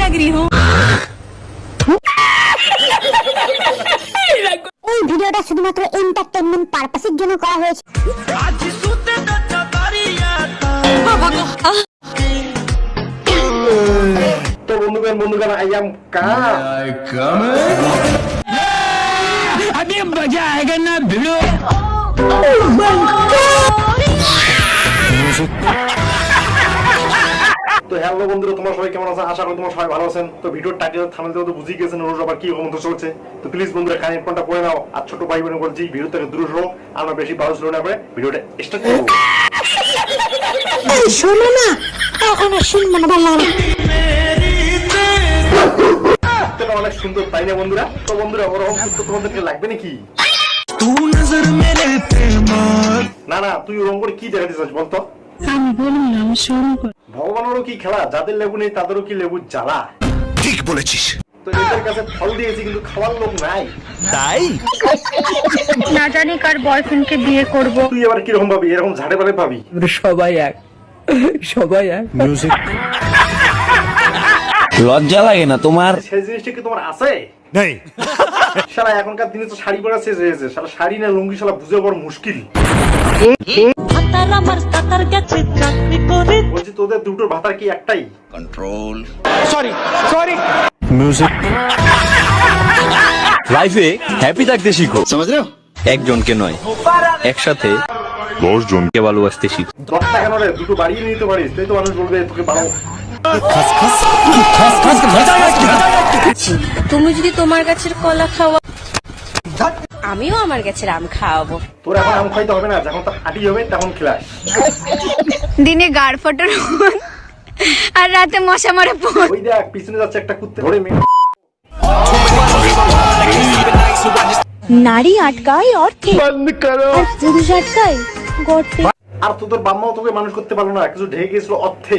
लग रही हूँ। এই ভিডিওটা শুধুমাত্র এন্টারটেইনমেন্ট পারপাসের জন্য করা হয়েছে। তো বন্ধুগণ আই এম কাম अभी मजा आएगा ना भिड़ो। তো হ্যালো বন্ধুরা, তোমরা সবাই কেমন আছো? আশা করি তোমরা সবাই ভালো আছেন। তো ভিডিওর টাইটেল থাম্বনেল তো বুঝিয়ে গেছেন রোজ আবার কি কমেন্ট চলছে। তো প্লিজ বন্ধুরা কানে ফোনটা পড়ে নাও, আর ছোট ভাই বোন বলছি ভিডিও থেকে দূরে সরো, আমরা বেশি ভালো ছিল না, ভিডিওটা স্টার্ট করব। শোনো না, এখন শুনবো না, ভালো লাগে এটা অনেক সুন্দর, তাই না বন্ধুরা? তো বন্ধুরা ওরকম কিন্তু তোমাদেরকে লাগবে নাকি? না না, তুই ওরকম করে কি দেখাতে চাস বলতো? আমি বলুন না, আমি শুরু করি। ভগবানেরও কি খেলা, যাদের লেবু নেই তাদেরও কি লেবু জ্বালা। ঠিক বলেছিস। তো এদের কাছে ফল দিয়েছি কিন্তু খাওয়ার লোক নাই, তাই না জানি কার বয়ফ্রেন্ডকে বিয়ে করব। তুই এবার কিরকম ভাবি? এরকম ঝাড়ে পালে ভাবি? সবাই এক, সবাই এক। মিউজিক লজ্জা লাগে না তোমার? সেই জিনিসটা কি তোমার আছে? নেই। শালা এখনকার দিনে তো শাড়ি পরা শেষ হয়েছে, শালা শাড়ি না লুঙ্গি শালা বুঝে বড় মুশকিল। বলছি তোদের দুটোর ভাতার কি একটাই? কন্ট্রোল। Sorry sorry. মিউজিক লাইফে হ্যাপি থাকতে শিখো, বুঝলে? একজনকে নয়, একসাথে 10 জনকে ভালোবাসতে শিখো। 10 টাকা নয়, দুটো বাড়িয়ে নিতে পারিস, তাই তো মানুষ বলবে তোকে বাড়ো। তুমি যদি তোমার গাছের কলা খাওয়া, আমিও আমার গাছের আম খাওয়াবো। তোর এখন আম খাইতে হবে না, যখন তো হাঁটি হবে তখন খেলাস। দিনে গাড় ফটার আর রাতে মশা মারে পড়। ওই দেখ পিছনে যাচ্ছে একটা কুত্তে, ধরে মেরে। নারী আটকায় অর্থে, বন্ধ করো। আর পুরুষ আটকায় গর্তে। আর তোদের বাম্মাও তোকে মানুষ করতে পারলো না, কিছু ঢেকে গেছিল অর্থে।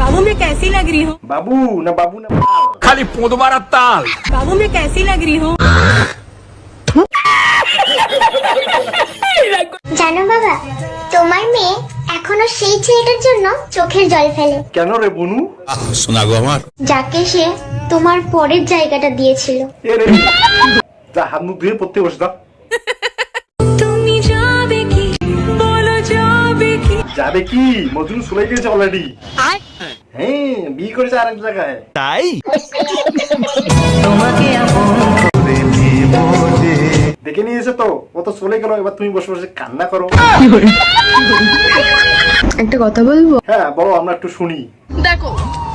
बाबू मैं कैसी लग रही हूँ? বাবু না বাবু না বাল। খালি পোঁদবার তাল। बाबू मैं कैसी लग रही हूँ? জানো বাবা, তোমার মেয়ে এখনো সেই ছেলেটার জন্য চোখের জল ফেলে, কেন রে বনু? শোনা গো আমার। যাকে সে তোমার পরের জায়গাটা দিয়েছিল। এ রে যা, হাত মুখ ধুয়ে পড়তে বসে যা। তুমি যাবে কি বলো, যাবে কি? যাবে কি? মজনু চলে গেছে অলরেডি। হ্যাঁ, বিয়ে করেছে আরেক জায়গায়। তাই দেখে নিয়েছে তো, ও তো চলে গেল, এবার তুমি বসে বসে কান্না করো। একটা কথা বলবো? হ্যাঁ বলো, আমরা একটু শুনি। দেখো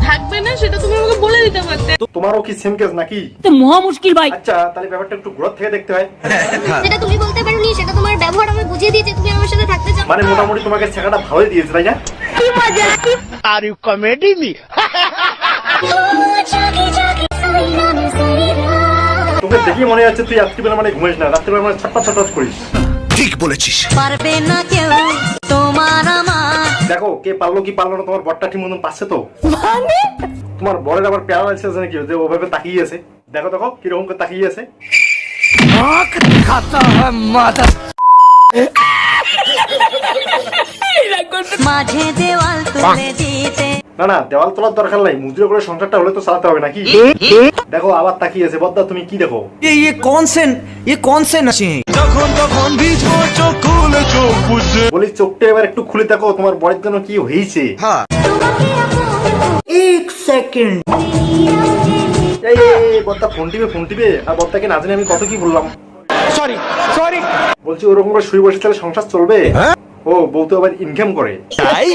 থাকবে না, সেটা তুমি আমাকে বলে দিতে পারতে। তো তোমারও কি সেম কেস নাকি? তো মহা মুশকিল ভাই। আচ্ছা, তাহলে ব্যাপারটা একটু ঘুরে থেকে দেখতে হয়। সেটা তুমি বলতে পারোনি, সেটা তোমার ব্যবহার আমায় বুঝিয়ে দিয়েছে তুমি আমার সাথে থাকতে চাও। মানে মোটামুটি তোমাকে ছেঁকাটা ভালোই দিয়েছে, তাই না? কি মজা! Are you comedy me? তোকে দেখি মনে হচ্ছে তুই রাত্রিবেলা মানে ঘুমাইস না, রাত্রিবেলা মানে ছটপট ছটপট করিস। ঠিক বলেছিস। পারবে না কেউ তোমার আমার। দেখো কে পারলো কি পারলো না, তোমার বরটা ঠিক মতন পাচ্ছে তো? তোমার বরের আবার প্যারালাইসিস আছে নাকি, যে ওভাবে তাকিয়ে আছে? দেখো দেখো কিরকম করে তাকিয়ে আছে। মাঝে দেওয়াল তুলে দিতে। না না, দেওয়াল তোলার দরকার নাই, মুদ্রা করে সংসারটা হলে তো চালাতে হবে নাকি? দেখো আবার তাকিয়ে আছে। বদ্দা তুমি কি দেখো? ये कौन से नशे हैं? বলি চোখটা এবার একটু খুলে দেখো, তোমার বরের জন্য কি হয়েছে। एक सेकंड। এই বদ্দা ফোন টিপে আর বদ্দাকে না জানি আমি কত কি বললাম। Sorry sorry. বলছি ওরকম করে শুয়ে বসে তাহলে সংসার চলবে? ও বউ তো আবার ইনকাম করে। তাই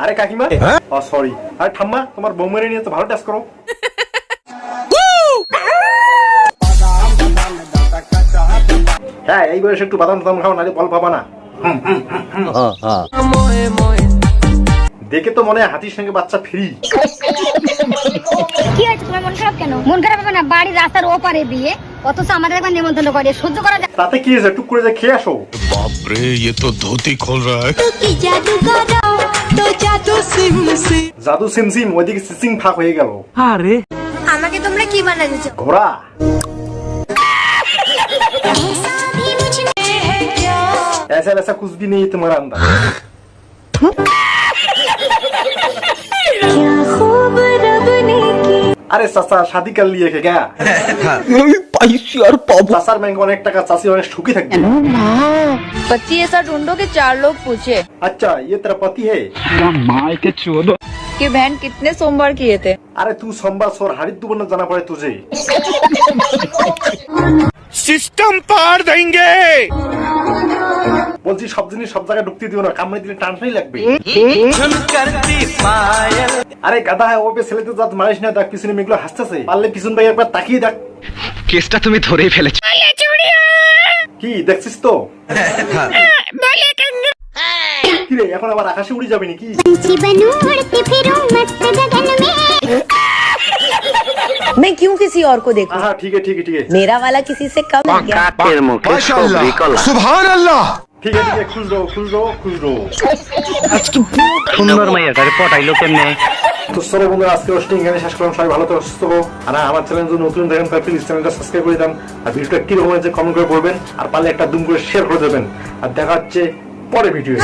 আরে কাকিমা, ও সরি। আরে ঠাম্মা, তোমার বৌমারে নিয়ে তো ভালো টাচ করো। হ্যাঁ, এই বয়সে একটু বাদাম টাদাম খাও, নাহলে বল পাবা না। দেখে তো মনে হয় হাতির সঙ্গে বাচ্চা ফ্রি। কি হয়েছে তোমার মন খারাপ কেন? মন খারাপ হবে না, বাড়ির রাস্তার ওপারে বিয়ে, অথচ আমাদের একবার নিমন্ত্রণ করে, সহ্য করা যায়? তাতে কি হয়েছে, টুক করে যা খেয়ে আসো। बाप रे, ये तो धोती खोल रहा है। জাদু সিমসিম, ওইদিকে সিসিং ফাঁক হয়ে গেল। আমাকে তোমরা কি বানাইছো? ঘোড়া। ऐसा वैसा कुछ भी नहीं तुम्हारा अंदर। अरे चाचा शादी कर लिए क्या? पैसे और पापा चाचार बैंक অনেক টাকা, চাচি অনেক সুখী থাকবে। पति ऐसा ढूंढो कि 4 लोग पूछे अच्छा ये तेरा पति है? कि बहन कितने सोमवार किए थे। अरे तू सोमवार सोर हारित तू बनना जाना पड़े तुझे। सिस्टम पार देंगे। বলছি সব জিনিস সব জায়গায় ঢুকতে দিও না, কামড়ে দিলে টানটাই লাগবে। আরে গাধা ও পে ছেলেতে জাত মারিস না, দেখ পিছনে মেয়েগুলো হাসতেছে, পারলে পিছন ভাই একবার তাকিয়ে দেখ। কেসটা তুমি ধরেই ফেলেছো। কি দেখছিস তো? কি রে এখন আবার আকাশে উড়ে যাবে নাকি? मैं क्यों किसी और को देखूं? হ্যাঁ ঠিক আছে ঠিক আছে ঠিক আছে मेरा वाला किसी से कम है क्या? सुभान अल्लाह। ঠিক আছে খুশ রো খুশ রো খুশ রো। সুন্দর মাইয়াটারে পটাইলো কেমনে? তো চলো বন্ধুরা আজকে হোস্টিং এখানে শেষ করলাম। সবাই ভালো থাকো সুস্থ থাকো। আর আমার চ্যানেল যদি নতুন দেখেন তাহলে প্লিজ চ্যানেলটা সাবস্ক্রাইব করে দেন, আর ভিডিওটা কি রকম হয়েছে কমেন্ট করে বলবেন, আর পারলে একটা দুম করে শেয়ার করে দেবেন। আর দেখা হচ্ছে পরে ভিডিও।